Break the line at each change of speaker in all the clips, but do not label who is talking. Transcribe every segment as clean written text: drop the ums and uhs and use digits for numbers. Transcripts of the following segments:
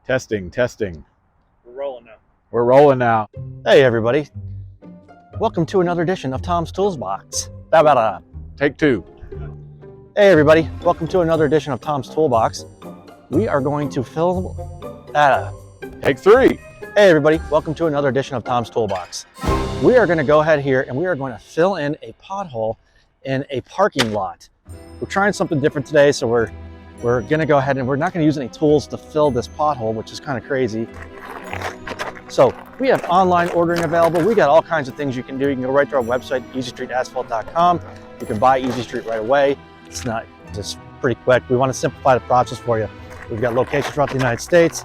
Testing, testing.
We're rolling now.
We're rolling now.
Hey everybody, welcome to another edition of Tom's Toolbox.
Take two.
Hey everybody, welcome to another edition of Tom's Toolbox. We are going to film
Take three.
Hey everybody, welcome to another edition of Tom's Toolbox. We are going to go ahead here and we are going to fill in a pothole in a parking lot. We're trying something different today, so we're going to go ahead and we're not going to use any tools to fill this pothole, which is kind of crazy. So we have online ordering available. We got all kinds of things you can do. You can go right to our website, easystreetasphalt.com. You can buy Easy Street right away. It's not just pretty quick. We want to simplify the process for you. We've got locations throughout the United States,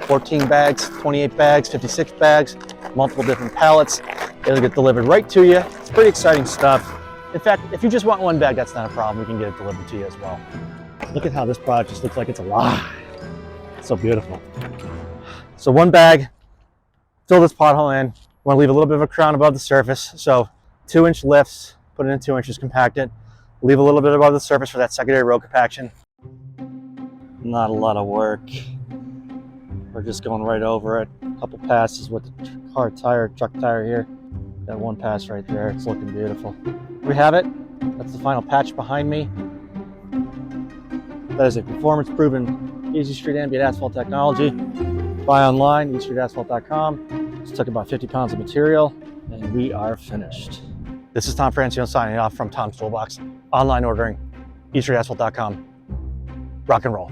14 bags, 28 bags, 56 bags, multiple different pallets. It'll get delivered right to you. It's pretty exciting stuff. In fact, if you just want one bag, that's not a problem. We can get it delivered to you as well. Look at how this product just looks like it's alive. It's so beautiful. So one bag, fill this pothole in. Want to leave a little bit of a crown above the surface. So 2-inch lifts, put it in 2 inches, compact it. Leave a little bit above the surface for that secondary road compaction. Not a lot of work. We're just going right over it. A couple passes with the truck tire here. Got one pass right there. It's looking beautiful. We have it. That's the final patch behind me. That is a performance-proven Easy Street Ambient Asphalt Technology. Buy online, easystreetasphalt.com. Just took about 50 pounds of material, and we are finished. This is Tom Francione signing off from Tom's Toolbox. Online ordering, easystreetasphalt.com. Rock and roll.